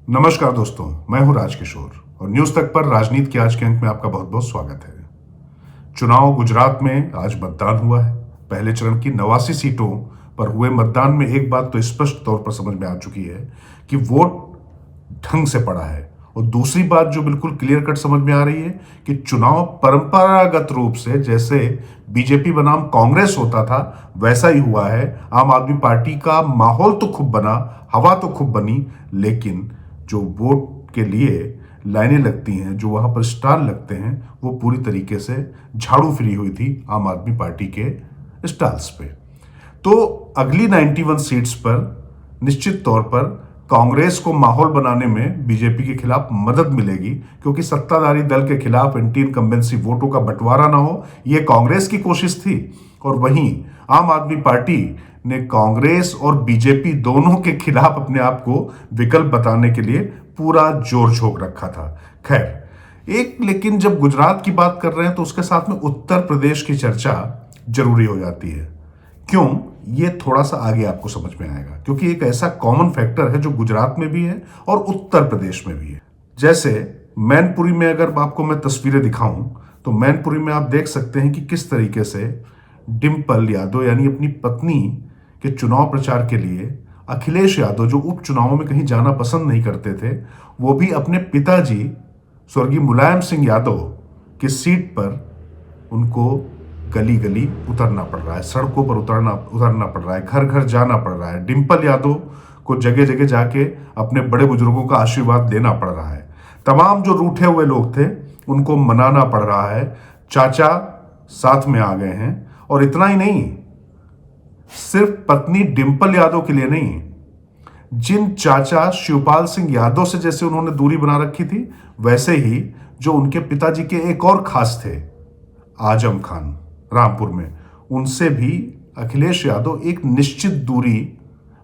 नमस्कार दोस्तों, मैं हूं राजकिशोर और न्यूज तक पर राजनीति के आज के अंक में आपका बहुत बहुत स्वागत है। चुनाव गुजरात में आज मतदान हुआ है। पहले चरण की 89 सीटों पर हुए मतदान में एक बात तो स्पष्ट तौर पर समझ में आ चुकी है कि वोट ढंग से पड़ा है। और दूसरी बात जो बिल्कुल क्लियर कट समझ में आ रही है कि चुनाव परंपरागत रूप से जैसे बीजेपी बनाम कांग्रेस होता था वैसा ही हुआ है। आम आदमी पार्टी का माहौल तो खूब बना, हवा तो खूब बनी, लेकिन जो वोट के लिए लाइनें लगती हैं, जो वहां पर स्टाल लगते हैं, वो पूरी तरीके से झाड़ू फिरी हुई थी आम आदमी पार्टी के स्टाल्स पे। तो अगली 91 सीट्स पर निश्चित तौर पर कांग्रेस को माहौल बनाने में बीजेपी के खिलाफ मदद मिलेगी, क्योंकि सत्ताधारी दल के खिलाफ एंटी इनकम्बेंसी वोटों का बंटवारा ना हो, यह कांग्रेस की कोशिश थी। और वहीं आम आदमी पार्टी ने कांग्रेस और बीजेपी दोनों के खिलाफ अपने आप को विकल्प बताने के लिए पूरा जोर झोंक रखा था। खैर, लेकिन जब गुजरात की बात कर रहे हैं तो उसके साथ में उत्तर प्रदेश की चर्चा जरूरी हो जाती है। क्यों? ये थोड़ा सा आगे आपको समझ में आएगा, क्योंकि एक ऐसा कॉमन फैक्टर है जो गुजरात में भी है और उत्तर प्रदेश में भी है। जैसे मैनपुरी में अगर आपको मैं तस्वीरें दिखाऊं तो मैनपुरी में आप देख सकते हैं कि किस तरीके से डिंपल यादव यानी अपनी पत्नी के चुनाव प्रचार के लिए अखिलेश यादव, जो उपचुनावों में कहीं जाना पसंद नहीं करते थे, वो भी अपने पिताजी स्वर्गीय मुलायम सिंह यादव की सीट पर उनको गली गली उतरना पड़ रहा है, सड़कों पर उतरना पड़ रहा है, घर घर जाना पड़ रहा है। डिंपल यादव को जगह जगह जाके अपने बड़े बुजुर्गों का आशीर्वाद देना पड़ रहा है। तमाम जो रूठे हुए लोग थे उनको मनाना पड़ रहा है। चाचा साथ में आ गए हैं। और इतना ही नहीं, सिर्फ पत्नी डिंपल यादव के लिए नहीं, जिन चाचा शिवपाल सिंह यादव से जैसे उन्होंने दूरी बना रखी थी, वैसे ही जो उनके पिताजी के एक और खास थे, आजम खान रामपुर में, उनसे भी अखिलेश यादव एक निश्चित दूरी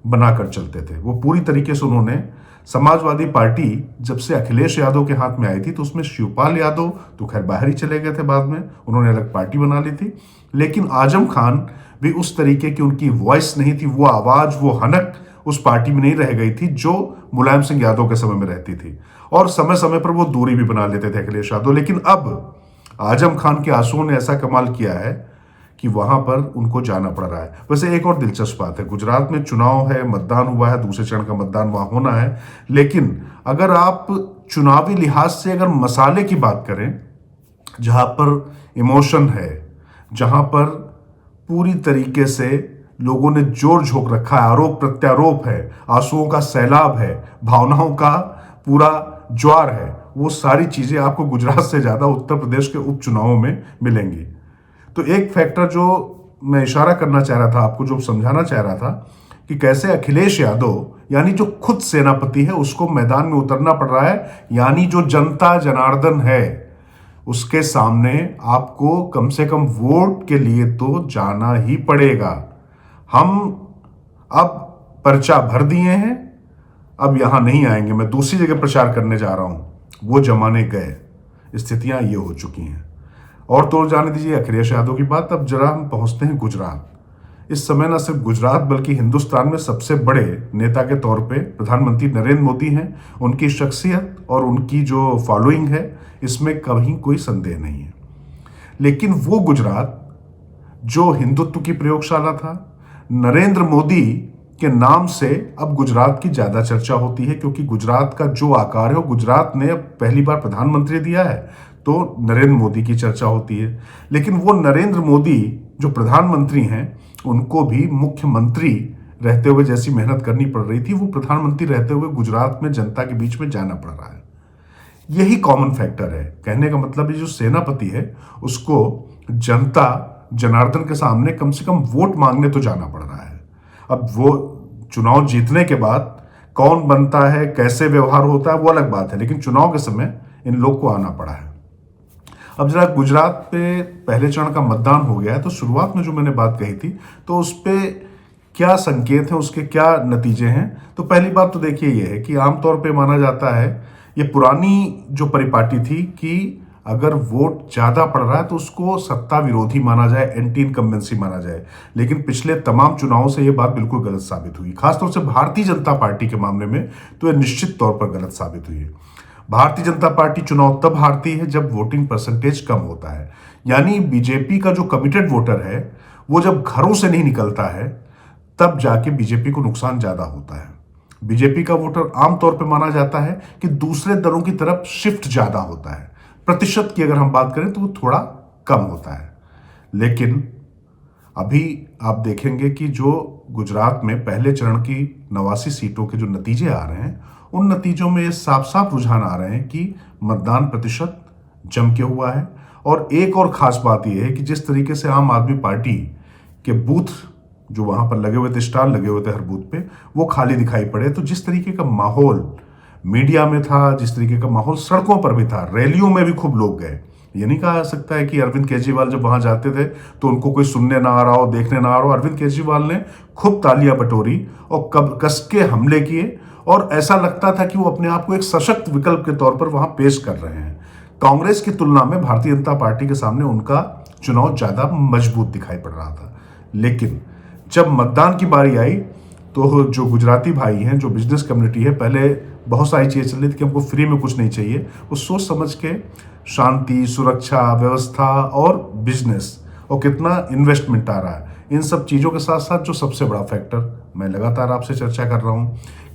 बनाकर चलते थे। वो पूरी तरीके से उन्होंने समाजवादी पार्टी जब से अखिलेश यादव के हाथ में आई थी तो उसमें शिवपाल यादव तो खैर बाहर ही चले गए थे, बाद में उन्होंने अलग पार्टी बना ली थी। लेकिन आजम खान भी उस तरीके की उनकी वॉइस नहीं थी, वो आवाज, वो हनक उस पार्टी में नहीं रह गई थी जो मुलायम सिंह यादव के समय में रहती थी। और समय समय पर वो दूरी भी बना लेते थे अखिलेश यादव। लेकिन अब आजम खान के आंसुओं ने ऐसा कमाल किया है कि वहां पर उनको जाना पड़ रहा है। वैसे एक और दिलचस्प बात है, गुजरात में चुनाव है, मतदान हुआ है, दूसरे चरण का मतदान वहां होना है। लेकिन अगर आप चुनावी लिहाज से अगर मसाले की बात करें, जहां पर इमोशन है, जहां पर पूरी तरीके से लोगों ने जोर झोंक रखा है, आरोप प्रत्यारोप है, आंसुओं का सैलाब है, भावनाओं का पूरा ज्वार है, वो सारी चीजें आपको गुजरात से ज्यादा उत्तर प्रदेश के उपचुनावों में मिलेंगी। तो एक फैक्टर जो मैं इशारा करना चाह रहा था आपको, जो समझाना चाह रहा था, कि कैसे अखिलेश यादव यानी जो खुद सेनापति है उसको मैदान में उतरना पड़ रहा है। यानी जो जनता जनार्दन है उसके सामने आपको कम से कम वोट के लिए तो जाना ही पड़ेगा। हम अब पर्चा भर दिए हैं, अब यहां नहीं आएंगे, मैं दूसरी जगह प्रचार करने जा रहा हूं, वो जमाने गए। स्थितियां ये हो चुकी हैं। और तो जाने दीजिए अखिलेश यादव की बात। अब जरा हम पहुंचते हैं गुजरात। इस समय न सिर्फ गुजरात बल्कि हिंदुस्तान में सबसे बड़े नेता के तौर पे प्रधानमंत्री नरेंद्र मोदी हैं। उनकी शख्सियत और उनकी जो फॉलोइंग है, इसमें कहीं कोई संदेह नहीं है। लेकिन वो गुजरात जो हिंदुत्व की प्रयोगशाला था, नरेंद्र मोदी के नाम से अब गुजरात की ज्यादा चर्चा होती है, क्योंकि गुजरात का जो आकार है, वो गुजरात ने पहली बार प्रधानमंत्री दिया है तो नरेंद्र मोदी की चर्चा होती है। लेकिन वो नरेंद्र मोदी जो प्रधानमंत्री हैं, उनको भी मुख्यमंत्री रहते हुए जैसी मेहनत करनी पड़ रही थी, वो प्रधानमंत्री रहते हुए गुजरात में जनता के बीच में जाना पड़ रहा है। यही कॉमन फैक्टर है। कहने का मतलब है जो सेनापति है उसको जनता जनार्दन के सामने कम से कम वोट मांगने तो जाना पड़ रहा है। अब वो चुनाव जीतने के बाद कौन बनता है, कैसे व्यवहार होता है, वो अलग बात है, लेकिन चुनाव के समय इन लोग को आना पड़ा है। अब जरा गुजरात पे पहले चरण का मतदान हो गया है, तो शुरुआत में जो मैंने बात कही थी तो उस पे क्या संकेत हैं, उसके क्या नतीजे हैं। तो पहली बात तो देखिए ये है कि आमतौर पे माना जाता है, ये पुरानी जो परिपाटी थी कि अगर वोट ज्यादा पड़ रहा है तो उसको सत्ता विरोधी माना जाए, एंटी इनकम्बेंसी माना जाए। लेकिन पिछले तमाम चुनावों से यह बात बिल्कुल गलत साबित हुई, खासतौर से भारतीय जनता पार्टी के मामले में तो यह निश्चित तौर पर गलत साबित हुई है। भारतीय जनता पार्टी चुनाव तब हारती है जब वोटिंग परसेंटेज कम होता है, यानी बीजेपी का जो कमिटेड वोटर है वो जब घरों से नहीं निकलता है तब जाके बीजेपी को नुकसान ज्यादा होता है। बीजेपी का वोटर आमतौर पर माना जाता है कि दूसरे दलों की तरफ शिफ्ट ज्यादा होता है, प्रतिशत की अगर हम बात करें तो वो थोड़ा कम होता है। लेकिन अभी आप देखेंगे कि जो गुजरात में पहले चरण की 89 सीटों के जो नतीजे आ रहे हैं, उन नतीजों में ये साफ साफ रुझान आ रहे हैं कि मतदान प्रतिशत जम के हुआ है। और एक और खास बात यह है कि जिस तरीके से आम आदमी पार्टी के बूथ जो वहां पर लगे हुए थे, स्टार लगे हुए थे हर बूथ पे, वो खाली दिखाई पड़े। तो जिस तरीके का माहौल मीडिया में था, जिस तरीके का माहौल सड़कों पर भी था, रैलियों में भी खूब लोग गए। ये नहीं कहा जा सकता है कि अरविंद केजरीवाल जब वहां जाते थे तो उनको कोई सुनने ना आ रहा हो, देखने ना आ रहा हो। अरविंद केजरीवाल ने खूब तालियां बटोरी और कब कस के हमले किए और ऐसा लगता था कि वो अपने आप को एक सशक्त विकल्प के तौर पर वहां पेश कर रहे हैं। कांग्रेस की तुलना में भारतीय जनता पार्टी के सामने उनका चुनाव ज्यादा मजबूत दिखाई पड़ रहा था। लेकिन जब मतदान की बारी आई तो जो गुजराती भाई हैं, जो बिजनेस कम्युनिटी है, पहले बहुत सारी चीजें चल रही थी कि हमको फ्री में कुछ नहीं चाहिए, वो सोच समझ के शांति, सुरक्षा, व्यवस्था और बिजनेस और कितना इन्वेस्टमेंट आ रहा है, इन सब चीजों के साथ साथ जो सबसे बड़ा फैक्टर मैं लगातार आपसे चर्चा कर रहा हूं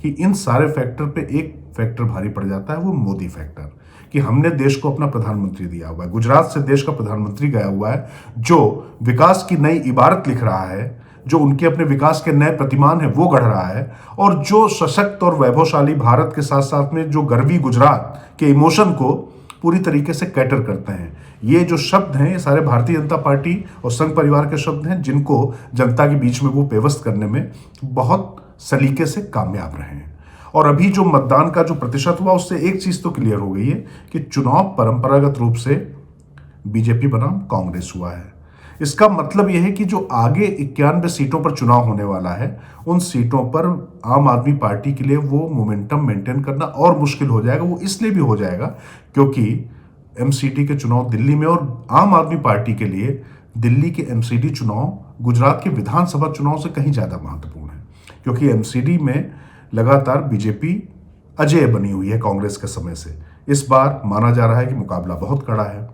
कि इन सारे फैक्टर पे एक फैक्टर भारी पड़ जाता है, वो मोदी फैक्टर, कि हमने देश को अपना प्रधानमंत्री दिया हुआ है। गुजरात से देश का प्रधानमंत्री गया हुआ है जो विकास की नई इबारत लिख रहा है, जो उनके अपने विकास के नए प्रतिमान है वो गढ़ रहा है, और जो सशक्त और वैभवशाली भारत के साथ साथ में जो गर्वी गुजरात के इमोशन को पूरी तरीके से कैटर करते हैं। ये जो शब्द हैं ये सारे भारतीय जनता पार्टी और संघ परिवार के शब्द हैं, जिनको जनता के बीच में वो पेवस्त करने में बहुत सलीके से कामयाब रहे हैं। और अभी जो मतदान का जो प्रतिशत हुआ उससे एक चीज तो क्लियर हो गई है कि चुनाव परंपरागत रूप से बीजेपी बनाम कांग्रेस हुआ है। इसका मतलब यह है कि जो आगे 91 सीटों पर चुनाव होने वाला है, उन सीटों पर आम आदमी पार्टी के लिए वो मोमेंटम मेंटेन करना और मुश्किल हो जाएगा। वो इसलिए भी हो जाएगा क्योंकि एमसीडी के चुनाव दिल्ली में, और आम आदमी पार्टी के लिए दिल्ली के एमसीडी चुनाव गुजरात के विधानसभा चुनाव से कहीं ज्यादा महत्वपूर्ण है, क्योंकि एमसीडी में लगातार बीजेपी अजेय बनी हुई है कांग्रेस के समय से। इस बार माना जा रहा है कि मुकाबला बहुत कड़ा है।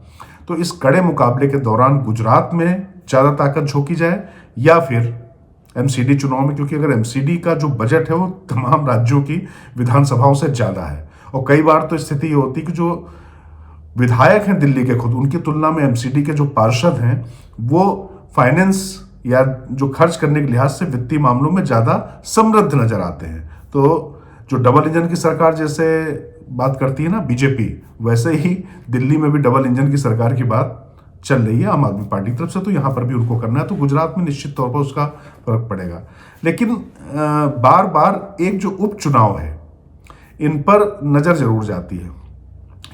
तो इस कड़े मुकाबले के दौरान गुजरात में ज्यादा ताकत झोंकी जाए या फिर एमसीडी चुनाव में, क्योंकि अगर एमसीडी का जो बजट है वो तमाम राज्यों की विधानसभाओं से ज्यादा है, और कई बार तो स्थिति ये होती है कि जो विधायक हैं दिल्ली के खुद, उनकी तुलना में एमसीडी के जो पार्षद हैं वो फाइनेंस या जो खर्च करने के लिहाज से वित्तीय मामलों में ज्यादा समृद्ध नजर आते हैं। तो जो डबल इंजन की सरकार जैसे बात करती है ना बीजेपी, वैसे ही दिल्ली में भी डबल इंजन की सरकार की बात चल रही है आम आदमी पार्टी की तरफ से, तो यहां पर भी उनको करना है। तो गुजरात में निश्चित तौर पर उसका फर्क पड़ेगा। लेकिन बार बार एक जो उपचुनाव है इन पर नजर जरूर जाती है,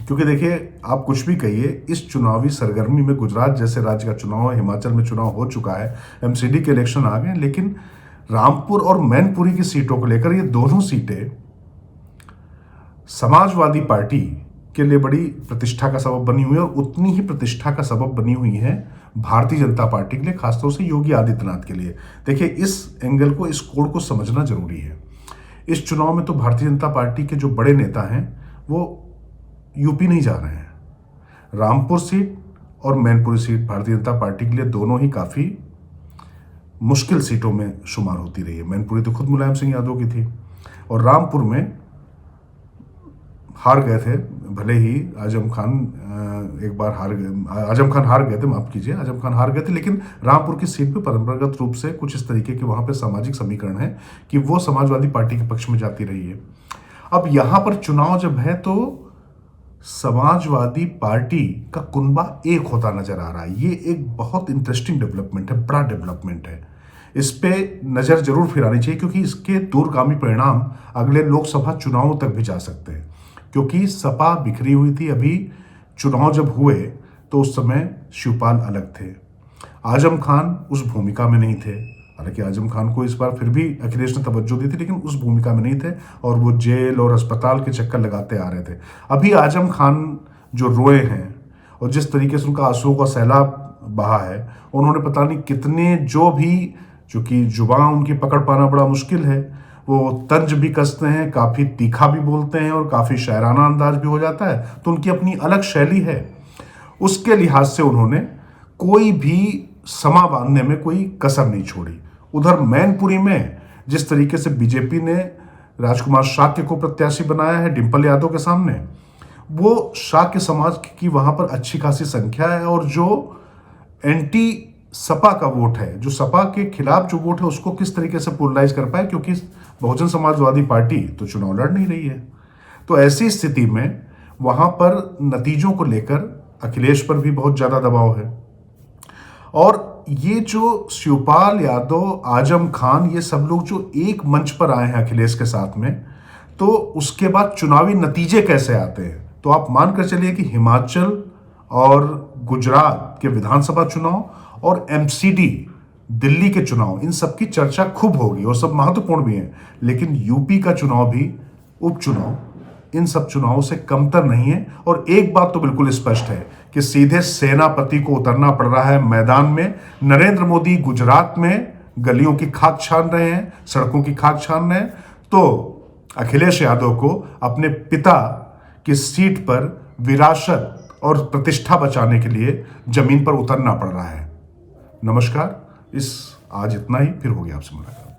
क्योंकि देखिए आप कुछ भी कहिए, इस चुनावी सरगर्मी में गुजरात जैसे राज्य का चुनाव है, हिमाचल में चुनाव हो चुका है, एमसीडी के इलेक्शन आ गए, लेकिन रामपुर और मैनपुरी की सीटों को लेकर ये दोनों सीटें समाजवादी पार्टी के लिए बड़ी प्रतिष्ठा का सबब बनी हुई है, और उतनी ही प्रतिष्ठा का सबब बनी हुई है भारतीय जनता पार्टी के लिए, खासतौर से योगी आदित्यनाथ के लिए। देखिए इस एंगल को, इस कोण को समझना जरूरी है। इस चुनाव में तो भारतीय जनता पार्टी के जो बड़े नेता हैं वो यूपी नहीं जा रहे हैं। रामपुर सीट और मैनपुरी सीट भारतीय जनता पार्टी के लिए दोनों ही काफी मुश्किल सीटों में शुमार होती रही है। मैनपुरी तो खुद मुलायम सिंह यादव की थी, और रामपुर में हार गए थे, भले ही आजम खान एक बार हार गए, आजम खान हार गए थे, माफ कीजिए, आजम खान हार गए थे, लेकिन रामपुर की सीट पे परंपरागत रूप से कुछ इस तरीके के वहां पे सामाजिक समीकरण है कि वो समाजवादी पार्टी के पक्ष में जाती रही है। अब यहां पर चुनाव जब है तो समाजवादी पार्टी का कुनबा एक होता नजर आ रहा है। ये एक बहुत इंटरेस्टिंग डेवलपमेंट है, बड़ा डेवलपमेंट है। इस पे नजर जरूर फिरानी चाहिए, क्योंकि इसके दूरगामी परिणाम अगले लोकसभा चुनावों तक भी जा सकते हैं। क्योंकि सपा बिखरी हुई थी, अभी चुनाव जब हुए तो उस समय शिवपाल अलग थे, आजम खान उस भूमिका में नहीं थे। हालांकि आजम खान को इस बार फिर भी अखिलेश ने तवज्जो दी थी, लेकिन उस भूमिका में नहीं थे, और वो जेल और अस्पताल के चक्कर लगाते आ रहे थे। अभी आजम खान जो रोए हैं और जिस तरीके से उनका आंसुओं का सैलाब बहा है, उन्होंने पता नहीं कितने जो भी, चूंकि जुबान उनकी पकड़ पाना बड़ा मुश्किल है, वो तंज भी कसते हैं, काफ़ी तीखा भी बोलते हैं और काफ़ी शायराना अंदाज भी हो जाता है, तो उनकी अपनी अलग शैली है। उसके लिहाज से उन्होंने कोई भी समा बांधने में कोई कसर नहीं छोड़ी। उधर मैनपुरी में जिस तरीके से बीजेपी ने राजकुमार शाक्य को प्रत्याशी बनाया है डिंपल यादव के सामने, वो शाक्य समाज की वहां पर अच्छी खासी संख्या है, और जो एंटी सपा का वोट है, जो सपा के खिलाफ जो वोट है, उसको किस तरीके से पोलराइज कर पाए, क्योंकि बहुजन समाजवादी पार्टी तो चुनाव लड़ नहीं रही है। तो ऐसी स्थिति में वहां पर नतीजों को लेकर अखिलेश पर भी बहुत ज्यादा दबाव है। और ये जो शिवपाल यादव, आजम खान, ये सब लोग जो एक मंच पर आए हैं अखिलेश के साथ में, तो उसके बाद चुनावी नतीजे कैसे आते हैं, तो आप मानकर चलिए कि हिमाचल और गुजरात के विधानसभा चुनाव और एमसीडी दिल्ली के चुनाव, इन सब की चर्चा खूब होगी और सब महत्वपूर्ण भी हैं। लेकिन यूपी का चुनाव भी, उपचुनाव, इन सब चुनावों से कमतर नहीं है। और एक बात तो बिल्कुल स्पष्ट है कि सीधे सेनापति को उतरना पड़ रहा है मैदान में। नरेंद्र मोदी गुजरात में गलियों की खाक छान रहे हैं, सड़कों की खाक छान रहे हैं, तो अखिलेश यादव को अपने पिता की सीट पर विरासत और प्रतिष्ठा बचाने के लिए जमीन पर उतरना पड़ रहा है। नमस्कार, आज इतना ही, फिर होगी आपसे मुलाकात।